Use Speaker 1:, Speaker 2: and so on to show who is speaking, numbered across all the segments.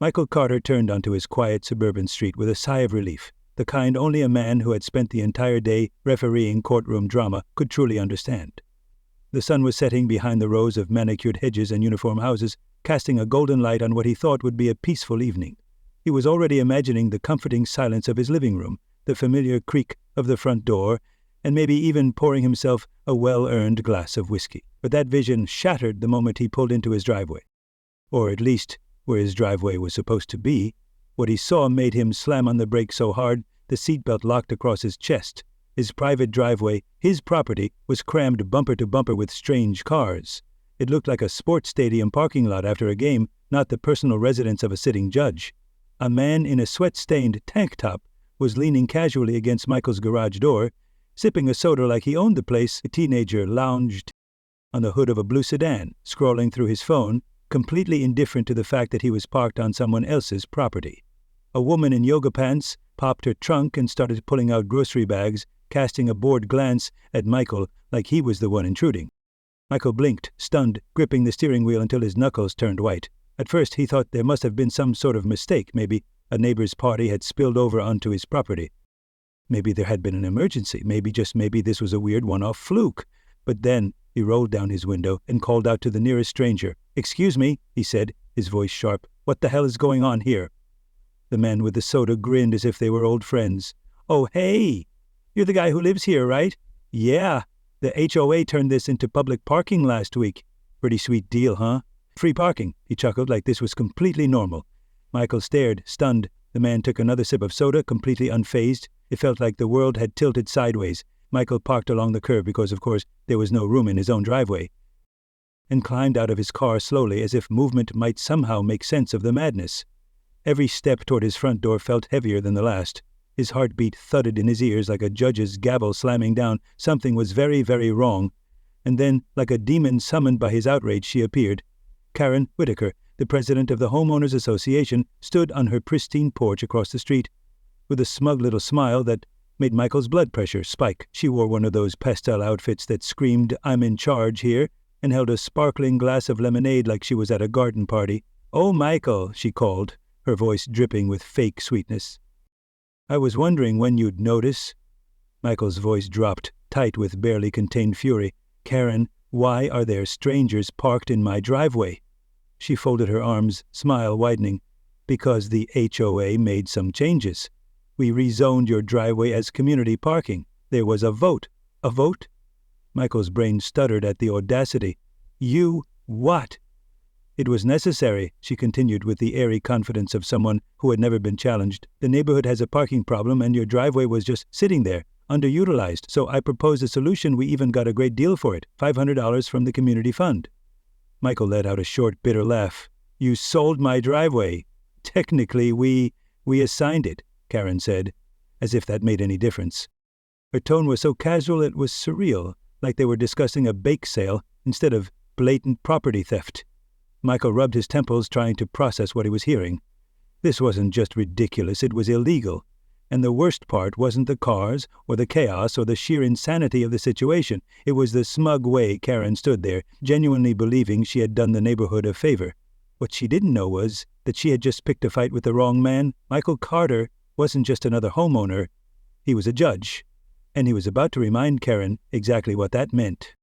Speaker 1: Michael Carter turned onto his quiet suburban street with a sigh of relief, the kind only a man who had spent the entire day refereeing courtroom drama could truly understand. The sun was setting behind the rows of manicured hedges and uniform houses, casting a golden light on what he thought would be a peaceful evening. He was already imagining the comforting silence of his living room, the familiar creak of the front door, and maybe even pouring himself a well-earned glass of whiskey. But that vision shattered the moment he pulled into his driveway. Or at least where his driveway was supposed to be. What he saw made him slam on the brakes so hard the seatbelt locked across his chest. His private driveway, his property, was crammed bumper to bumper with strange cars. It looked like a sports stadium parking lot after a game, not the personal residence of a sitting judge. A man in a sweat-stained tank top was leaning casually against Michael's garage door, sipping a soda like he owned the place. A teenager lounged on the hood of a blue sedan, scrolling through his phone, completely indifferent to the fact that he was parked on someone else's property. A woman in yoga pants popped her trunk and started pulling out grocery bags, casting a bored glance at Michael like he was the one intruding. Michael blinked, stunned, gripping the steering wheel until his knuckles turned white. At first he thought there must have been some sort of mistake. Maybe a neighbor's party had spilled over onto his property. Maybe there had been an emergency. Maybe, just maybe, this was a weird one-off fluke. But then he rolled down his window and called out to the nearest stranger. "Excuse me," he said, his voice sharp. "What the hell is going on here?" The man with the soda grinned as if they were old friends. "Oh, hey! You're the guy who lives here, right?" "Yeah. The HOA turned this into public parking last week. Pretty sweet deal, huh? Free parking," he chuckled like this was completely normal. Michael stared, stunned. The man took another sip of soda, completely unfazed. It felt like the world had tilted sideways. Michael parked along the curb because, of course, there was no room in his own driveway, and climbed out of his car slowly as if movement might somehow make sense of the madness. Every step toward his front door felt heavier than the last. His heartbeat thudded in his ears like a judge's gavel slamming down. Something was very, very wrong. And then, like a demon summoned by his outrage, she appeared. Karen Whitaker, the president of the Homeowners Association, stood on her pristine porch across the street with a smug little smile that made Michael's blood pressure spike. She wore one of those pastel outfits that screamed, "I'm in charge here," and held a sparkling glass of lemonade like she was at a garden party. "Oh, Michael," she called, her voice dripping with fake sweetness. "I was wondering when you'd notice." Michael's voice dropped, tight with barely contained fury. "Karen, why are there strangers parked in my driveway?" She folded her arms, smile widening. "Because the HOA made some changes. We rezoned your driveway as community parking. There was a vote." "A vote?" Michael's brain stuttered at the audacity. "You what?" "It was necessary," she continued with the airy confidence of someone who had never been challenged. "The neighborhood has a parking problem and your driveway was just sitting there, underutilized. So I proposed a solution. We even got a great deal for it, $500 from the community fund." Michael let out a short, bitter laugh. "You sold my driveway. Technically, we assigned it," Karen said, as if that made any difference. Her tone was so casual it was surreal, like they were discussing a bake sale instead of blatant property theft. Michael rubbed his temples, trying to process what he was hearing. This wasn't just ridiculous, it was illegal. And the worst part wasn't the cars, or the chaos, or the sheer insanity of the situation. It was the smug way Karen stood there, genuinely believing she had done the neighborhood a favor. What she didn't know was that she had just picked a fight with the wrong man. Michael Carter wasn't just another homeowner. He was a judge. And he was about to remind Karen exactly what that meant.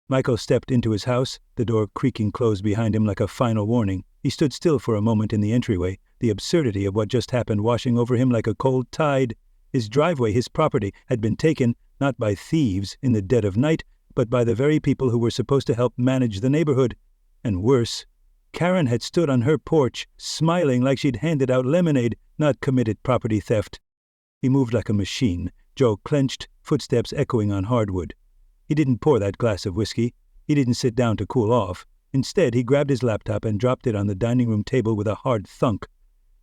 Speaker 1: Michael stepped into his house, the door creaking closed behind him like a final warning. He stood still for a moment in the entryway, the absurdity of what just happened washing over him like a cold tide. His driveway, his property, had been taken not by thieves in the dead of night, but by the very people who were supposed to help manage the neighborhood. And worse, Karen had stood on her porch, smiling like she'd handed out lemonade, not committed property theft. He moved like a machine, jaw clenched, footsteps echoing on hardwood. He didn't pour that glass of whiskey. He didn't sit down to cool off. Instead, he grabbed his laptop and dropped it on the dining room table with a hard thunk.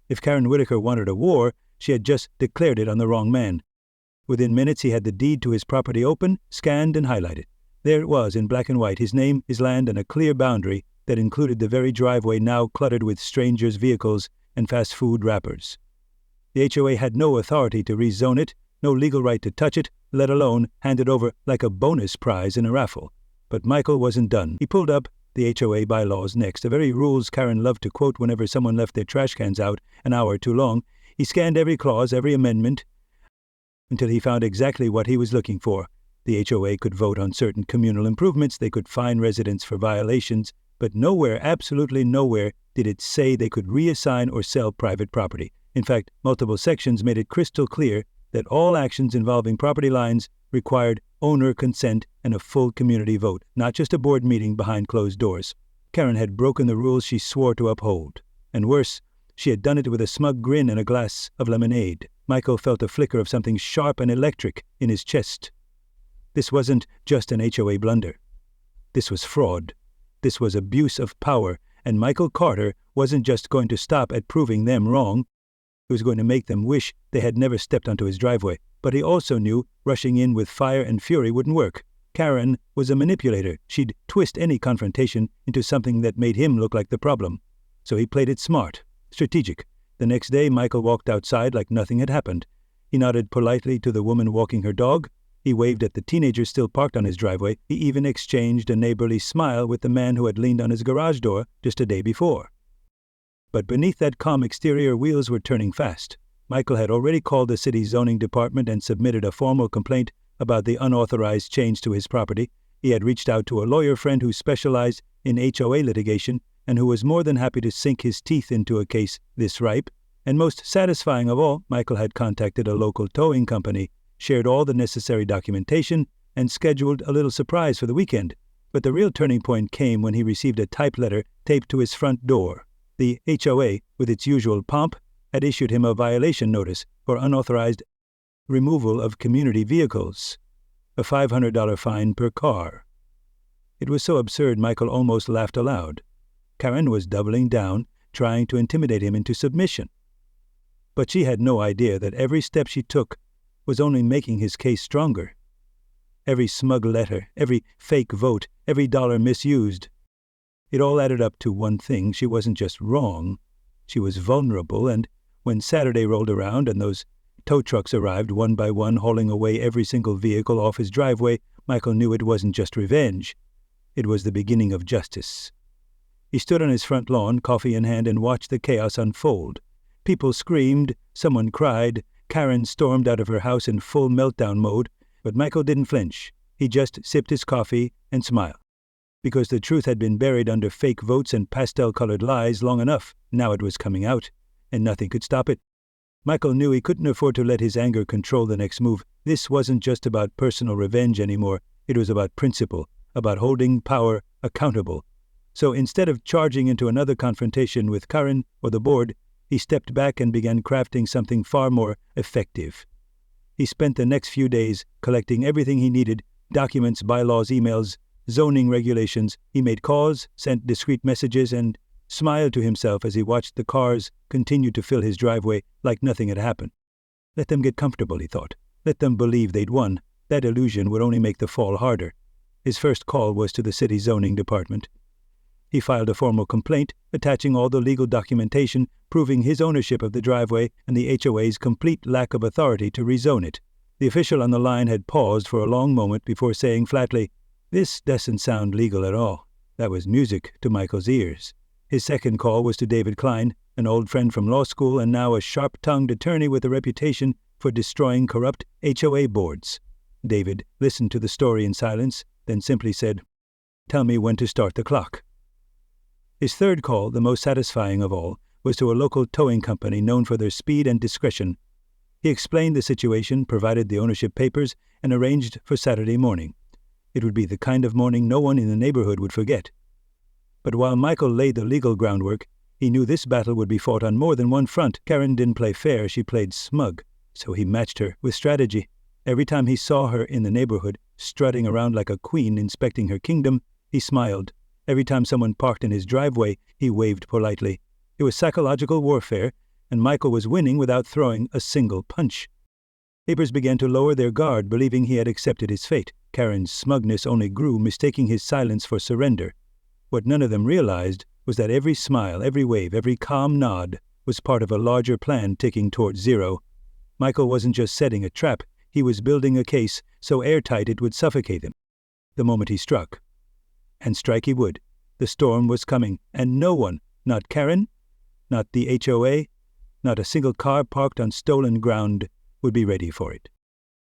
Speaker 1: If Karen Whitaker wanted a war, she had just declared it on the wrong man. Within minutes, he had the deed to his property open, scanned, and highlighted. There it was in black and white, his name, his land, and a clear boundary that included the very driveway now cluttered with strangers' vehicles and fast food wrappers. The HOA had no authority to rezone it, no legal right to touch it, let alone hand it over like a bonus prize in a raffle. But Michael wasn't done. He pulled up, The HOA bylaws next, the very rules Karen loved to quote whenever someone left their trash cans out an hour too long. He scanned every clause, every amendment, until he found exactly what he was looking for. The HOA could vote on certain communal improvements, they could fine residents for violations, but nowhere, absolutely nowhere, did it say they could reassign or sell private property. In fact, multiple sections made it crystal clear that all actions involving property lines required owner consent and a full community vote, not just a board meeting behind closed doors. Karen had broken the rules she swore to uphold. And worse, she had done it with a smug grin and a glass of lemonade. Michael felt a flicker of something sharp and electric in his chest. This wasn't just an HOA blunder. This was fraud. This was abuse of power, and Michael Carter wasn't just going to stop at proving them wrong. He was going to make them wish they had never stepped onto his driveway. But he also knew rushing in with fire and fury wouldn't work. Karen was a manipulator. She'd twist any confrontation into something that made him look like the problem. So he played it smart, strategic. The next day, Michael walked outside like nothing had happened. He nodded politely to the woman walking her dog. He waved at the teenager still parked on his driveway. He even exchanged a neighborly smile with the man who had leaned on his garage door just a day before. But beneath that calm exterior, wheels were turning fast. Michael had already called the city zoning department and submitted a formal complaint about the unauthorized change to his property. He had reached out to a lawyer friend who specialized in HOA litigation and who was more than happy to sink his teeth into a case this ripe. And most satisfying of all, Michael had contacted a local towing company, shared all the necessary documentation, and scheduled a little surprise for the weekend. But the real turning point came when he received a typed letter taped to his front door. The HOA, with its usual pomp, had issued him a violation notice for unauthorized removal of community vehicles, a $500 fine per car. It was so absurd Michael almost laughed aloud. Karen was doubling down, trying to intimidate him into submission. But she had no idea that every step she took was only making his case stronger. Every smug letter, every fake vote, every dollar misused. It all added up to one thing: she wasn't just wrong, she was vulnerable. And when Saturday rolled around and those tow trucks arrived one by one, hauling away every single vehicle off his driveway, Michael knew it wasn't just revenge. It was the beginning of justice. He stood on his front lawn, coffee in hand, and watched the chaos unfold. People screamed, someone cried, Karen stormed out of her house in full meltdown mode, but Michael didn't flinch. He just sipped his coffee and smiled. Because the truth had been buried under fake votes and pastel-colored lies long enough. Now it was coming out, and nothing could stop it. Michael knew he couldn't afford to let his anger control the next move. This wasn't just about personal revenge anymore. It was about principle, about holding power accountable. So instead of charging into another confrontation with Karen or the board, he stepped back and began crafting something far more effective. He spent the next few days collecting everything he needed: documents, bylaws, emails, zoning regulations. He made calls, sent discreet messages, and smiled to himself as he watched the cars continue to fill his driveway like nothing had happened. Let them get comfortable, he thought. Let them believe they'd won. That illusion would only make the fall harder. His first call was to the city zoning department. He filed a formal complaint, attaching all the legal documentation, proving his ownership of the driveway and the HOA's complete lack of authority to rezone it. The official on the line had paused for a long moment before saying flatly, "This doesn't sound legal at all." That was music to Michael's ears. His second call was to David Klein, an old friend from law school and now a sharp-tongued attorney with a reputation for destroying corrupt HOA boards. David listened to the story in silence, then simply said, "Tell me when to start the clock." His third call, the most satisfying of all, was to a local towing company known for their speed and discretion. He explained the situation, provided the ownership papers, and arranged for Saturday morning. It would be the kind of morning no one in the neighborhood would forget. But while Michael laid the legal groundwork, he knew this battle would be fought on more than one front. Karen didn't play fair, she played smug. So he matched her with strategy. Every time he saw her in the neighborhood, strutting around like a queen inspecting her kingdom, he smiled. Every time someone parked in his driveway, he waved politely. It was psychological warfare, and Michael was winning without throwing a single punch. Neighbors began to lower their guard, believing he had accepted his fate. Karen's smugness only grew, mistaking his silence for surrender. What none of them realized was that every smile, every wave, every calm nod was part of a larger plan ticking towards zero. Michael wasn't just setting a trap, he was building a case so airtight it would suffocate him the moment he struck. And strike he would. The storm was coming, and no one, not Karen, not the HOA, not a single car parked on stolen ground, would be ready for it.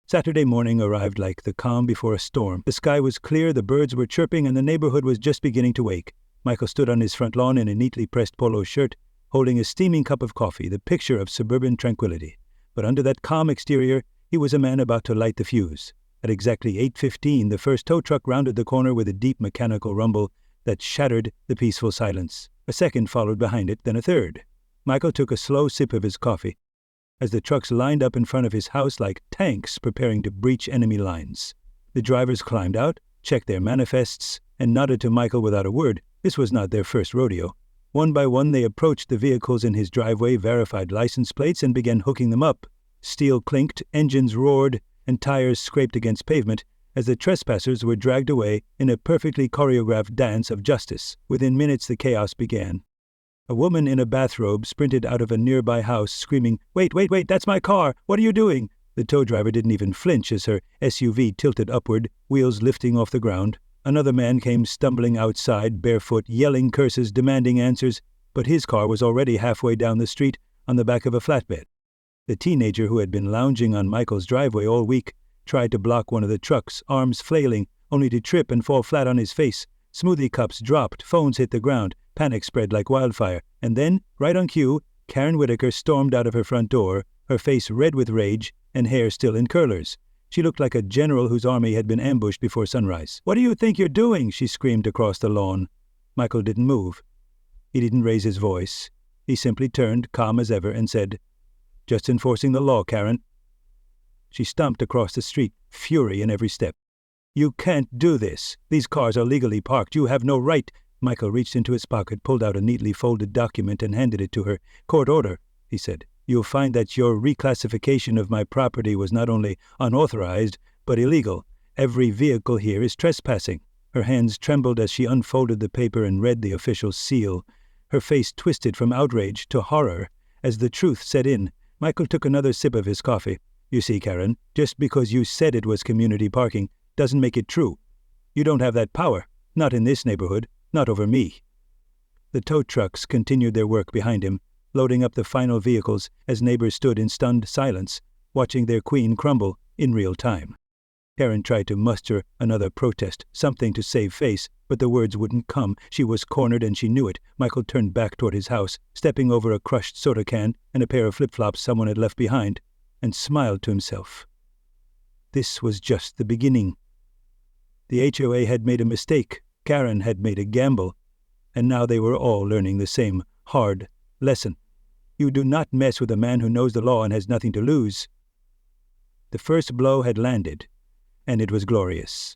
Speaker 1: Saturday morning arrived like the calm before a storm. The sky was clear, the birds were chirping, and the neighborhood was just beginning to wake. Michael stood on his front lawn in a neatly pressed polo shirt, holding a steaming cup of coffee, the picture of suburban tranquility. But under that calm exterior, he was a man about to light the fuse. At exactly 8:15, the first tow truck rounded the corner with a deep mechanical rumble that shattered the peaceful silence. A second followed behind it, then a third. Michael took a slow sip of his coffee as the trucks lined up in front of his house like tanks preparing to breach enemy lines. The drivers climbed out, checked their manifests, and nodded to Michael without a word. This was not their first rodeo. One by one they approached the vehicles in his driveway, verified license plates, and began hooking them up. Steel clinked, engines roared, and tires scraped against pavement as the trespassers were dragged away in a perfectly choreographed dance of justice. Within minutes the chaos began. A woman in a bathrobe sprinted out of a nearby house, screaming, "Wait, that's my car! What are you doing?" The tow driver didn't even flinch as her SUV tilted upward, wheels lifting off the ground. Another man came stumbling outside, barefoot, yelling curses, demanding answers, but his car was already halfway down the street on the back of a flatbed. The teenager who had been lounging on Michael's driveway all week tried to block one of the trucks, arms flailing, only to trip and fall flat on his face. Smoothie cups dropped, phones hit the ground, panic spread like wildfire. And then, right on cue, Karen Whitaker stormed out of her front door, her face red with rage and hair still in curlers. She looked like a general whose army had been ambushed before sunrise. "What do you think you're doing?" she screamed across the lawn. Michael didn't move. He didn't raise his voice. He simply turned, calm as ever, and said, "Just enforcing the law, Karen." She stomped across the street, fury in every step. "You can't do this. These cars are legally parked. You have no right." Michael reached into his pocket, pulled out a neatly folded document, and handed it to her. "Court order," he said. "You'll find that your reclassification of my property was not only unauthorized, but illegal. Every vehicle here is trespassing." Her hands trembled as she unfolded the paper and read the official seal. Her face twisted from outrage to horror as the truth set in. Michael took another sip of his coffee. "You see, Karen, just because you said it was community parking doesn't make it true. You don't have that power. Not in this neighborhood. Not over me." The tow trucks continued their work behind him, loading up the final vehicles as neighbors stood in stunned silence, watching their queen crumble in real time. Karen tried to muster another protest, something to save face, but the words wouldn't come. She was cornered and she knew it. Michael turned back toward his house, stepping over a crushed soda can and a pair of flip-flops someone had left behind, and smiled to himself. This was just the beginning. The HOA had made a mistake. Karen had made a gamble, and now they were all learning the same hard lesson. You do not mess with a man who knows the law and has nothing to lose. The first blow had landed, and it was glorious.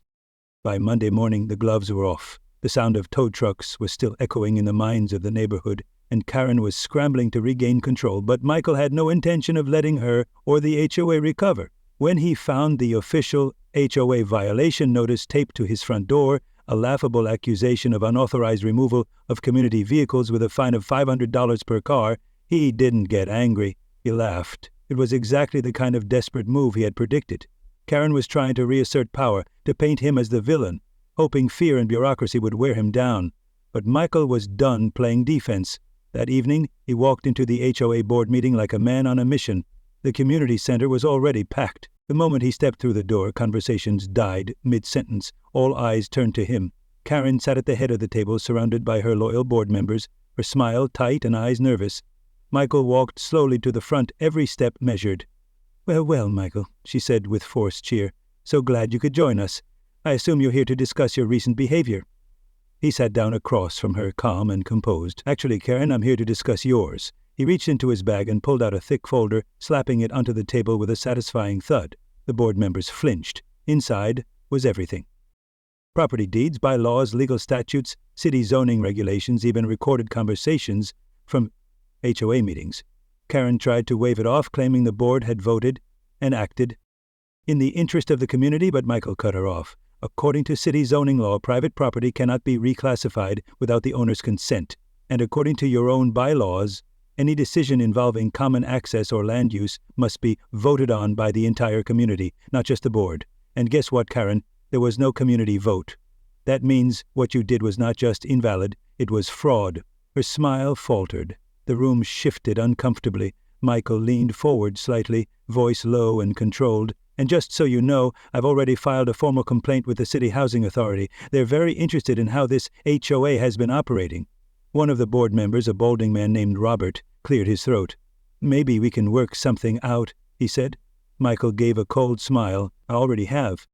Speaker 1: By Monday morning, the gloves were off. The sound of tow trucks was still echoing in the minds of the neighborhood, and Karen was scrambling to regain control, but Michael had no intention of letting her or the HOA recover. When he found the official HOA violation notice taped to his front door, a laughable accusation of unauthorized removal of community vehicles with a fine of $500 per car, he didn't get angry. He laughed. It was exactly the kind of desperate move he had predicted. Karen was trying to reassert power, to paint him as the villain, hoping fear and bureaucracy would wear him down. But Michael was done playing defense. That evening, he walked into the HOA board meeting like a man on a mission. The community center was already packed. The moment he stepped through the door, conversations died mid-sentence. All eyes turned to him. Karen sat at the head of the table, surrounded by her loyal board members, her smile tight and eyes nervous. Michael walked slowly to the front, every step measured. Well, Michael," she said with forced cheer. "So glad you could join us. I assume you're here to discuss your recent behavior." He sat down across from her, calm and composed. "Actually, Karen, I'm here to discuss yours." He reached into his bag and pulled out a thick folder, slapping it onto the table with a satisfying thud. The board members flinched. Inside was everything. Property deeds, bylaws, legal statutes, city zoning regulations, even recorded conversations from HOA meetings. Karen tried to wave it off, claiming the board had voted and acted in the interest of the community, but Michael cut her off. According to city zoning law, private property cannot be reclassified without the owner's consent. And according to your own bylaws, any decision involving common access or land use must be voted on by the entire community, not just the board. And guess what, Karen? There was no community vote. That means what you did was not just invalid, it was fraud. Her smile faltered. The room shifted uncomfortably. Michael leaned forward slightly, voice low and controlled. And just so you know, I've already filed a formal complaint with the City Housing Authority. They're very interested in how this HOA has been operating. One of the board members, a balding man named Robert, cleared his throat. Maybe we can work something out, he said. Michael gave a cold smile. I already have.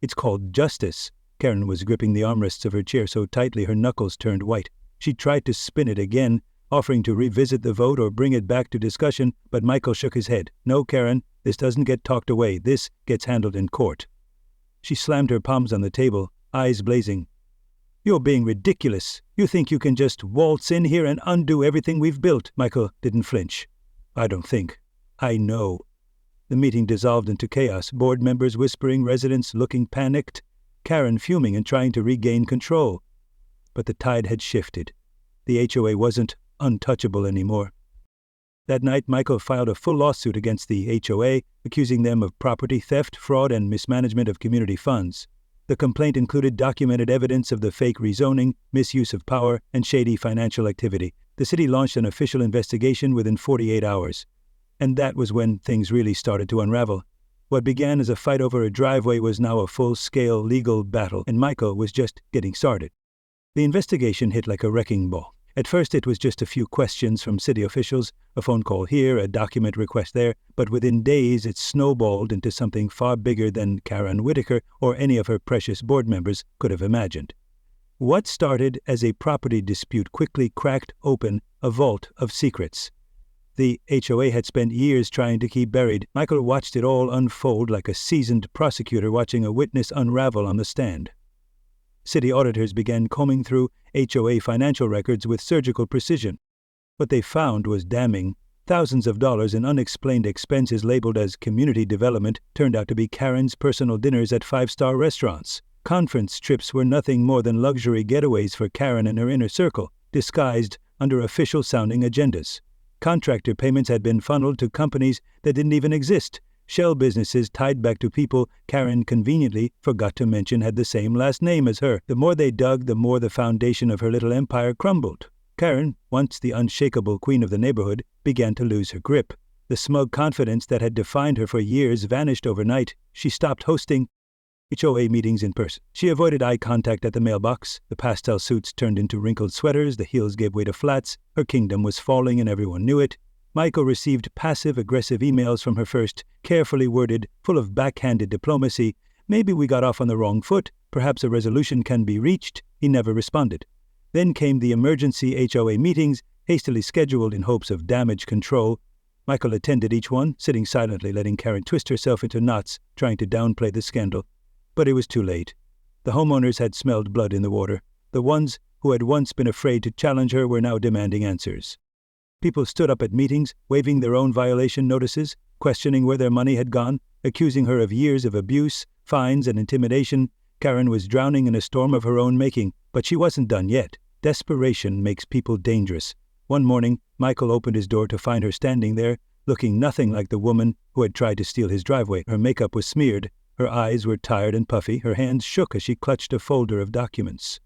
Speaker 1: It's called justice. Karen was gripping the armrests of her chair so tightly her knuckles turned white. She tried to spin it again, offering to revisit the vote or bring it back to discussion, but Michael shook his head. No, Karen, this doesn't get talked away. This gets handled in court. She slammed her palms on the table, eyes blazing. You're being ridiculous. You think you can just waltz in here and undo everything we've built? Michael didn't flinch. I don't think. I know. The meeting dissolved into chaos, board members whispering, residents looking panicked, Karen fuming and trying to regain control. But the tide had shifted. The HOA wasn't untouchable anymore. That night, Michael filed a full lawsuit against the HOA, accusing them of property theft, fraud, and mismanagement of community funds. The complaint included documented evidence of the fake rezoning, misuse of power, and shady financial activity. The city launched an official investigation within 48 hours. And that was when things really started to unravel. What began as a fight over a driveway was now a full-scale legal battle, and Michael was just getting started. The investigation hit like a wrecking ball. At first it was just a few questions from city officials, a phone call here, a document request there, but within days it snowballed into something far bigger than Karen Whitaker or any of her precious board members could have imagined. What started as a property dispute quickly cracked open a vault of secrets. The HOA had spent years trying to keep buried. Michael watched it all unfold like a seasoned prosecutor watching a witness unravel on the stand. City auditors began combing through HOA financial records with surgical precision. What they found was damning. Thousands of dollars in unexplained expenses labeled as community development turned out to be Karen's personal dinners at five-star restaurants. Conference trips were nothing more than luxury getaways for Karen and her inner circle, disguised under official-sounding agendas. Contractor payments had been funneled to companies that didn't even exist. Shell businesses tied back to people Karen conveniently forgot to mention had the same last name as her. The more they dug, the more the foundation of her little empire crumbled. Karen, once the unshakable queen of the neighborhood, began to lose her grip. The smug confidence that had defined her for years vanished overnight. She stopped hosting HOA meetings in person. She avoided eye contact at the mailbox. The pastel suits turned into wrinkled sweaters. The heels gave way to flats. Her kingdom was falling and everyone knew it. Michael received passive-aggressive emails from her first, carefully worded, full of backhanded diplomacy. Maybe we got off on the wrong foot. Perhaps a resolution can be reached. He never responded. Then came the emergency HOA meetings, hastily scheduled in hopes of damage control. Michael attended each one, sitting silently, letting Karen twist herself into knots, trying to downplay the scandal. But it was too late. The homeowners had smelled blood in the water. The ones who had once been afraid to challenge her were now demanding answers. People stood up at meetings, waving their own violation notices, questioning where their money had gone, accusing her of years of abuse, fines, and intimidation. Karen was drowning in a storm of her own making, but she wasn't done yet. Desperation makes people dangerous. One morning, Michael opened his door to find her standing there, looking nothing like the woman who had tried to steal his driveway. Her makeup was smeared, her eyes were tired and puffy, her hands shook as she clutched a folder of documents.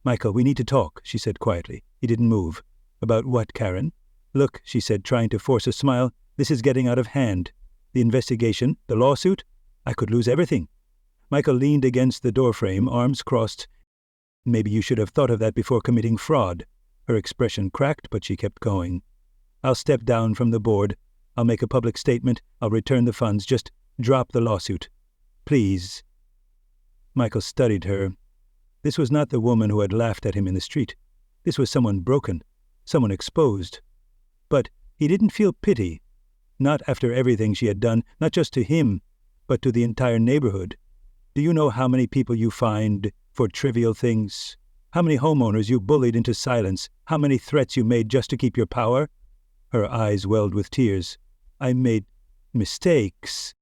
Speaker 1: "Michael, we need to talk," she said quietly. He didn't move. "About what, Karen?" "Look," she said, trying to force a smile, "this is getting out of hand. The investigation, the lawsuit, I could lose everything." Michael leaned against the doorframe, arms crossed. "Maybe you should have thought of that before committing fraud." Her expression cracked, but she kept going. "I'll step down from the board. I'll make a public statement. I'll return the funds. Just drop the lawsuit. Please." Michael studied her. This was not the woman who had laughed at him in the street. This was someone broken, someone exposed. But he didn't feel pity. Not after everything she had done, not just to him, but to the entire neighborhood. Do you know how many people you fined for trivial things? How many homeowners you bullied into silence? How many threats you made just to keep your power? Her eyes welled with tears. "I made mistakes."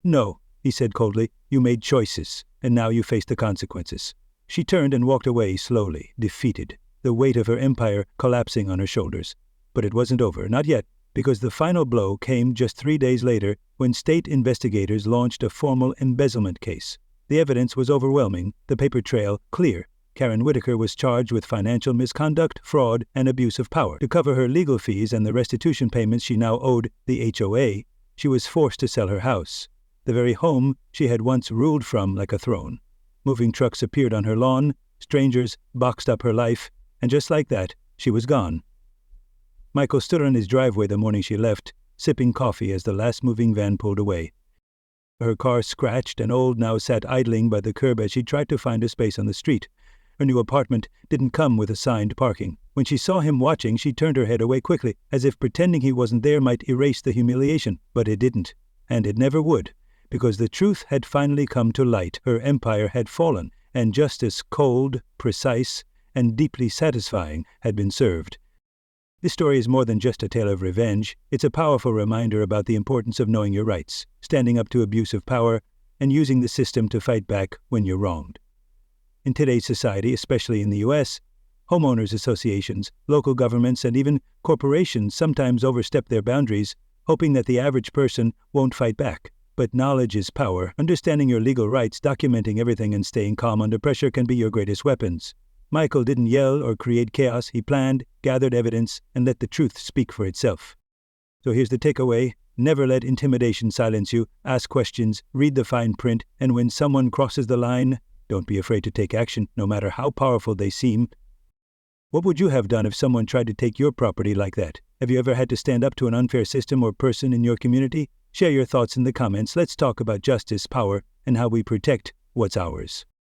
Speaker 1: "No," he said coldly. "You made choices, and now you face the consequences." She turned and walked away slowly, defeated, the weight of her empire collapsing on her shoulders. But it wasn't over, not yet, because the final blow came just 3 days later when state investigators launched a formal embezzlement case. The evidence was overwhelming, the paper trail clear. Karen Whitaker was charged with financial misconduct, fraud, and abuse of power. To cover her legal fees and the restitution payments she now owed the HOA, she was forced to sell her house, the very home she had once ruled from like a throne. Moving trucks appeared on her lawn, strangers boxed up her life, and just like that, she was gone. Michael stood on his driveway the morning she left, sipping coffee as the last moving van pulled away. Her car, scratched and old, now sat idling by the curb as she tried to find a space on the street. Her new apartment didn't come with assigned parking. When she saw him watching, she turned her head away quickly, as if pretending he wasn't there might erase the humiliation. But it didn't, and it never would, because the truth had finally come to light. Her empire had fallen, and justice, cold, precise, and deeply satisfying, had been served. This story is more than just a tale of revenge. It's a powerful reminder about the importance of knowing your rights, standing up to abuse of power, and using the system to fight back when you're wronged. In today's society, especially in the U.S., homeowners associations, local governments, and even corporations sometimes overstep their boundaries, hoping that the average person won't fight back. But knowledge is power. Understanding your legal rights, documenting everything, and staying calm under pressure can be your greatest weapons. Michael didn't yell or create chaos. He planned, gathered evidence, and let the truth speak for itself. So here's the takeaway. Never let intimidation silence you. Ask questions, read the fine print, and when someone crosses the line, don't be afraid to take action, no matter how powerful they seem. What would you have done if someone tried to take your property like that? Have you ever had to stand up to an unfair system or person in your community? Share your thoughts in the comments. Let's talk about justice, power, and how we protect what's ours.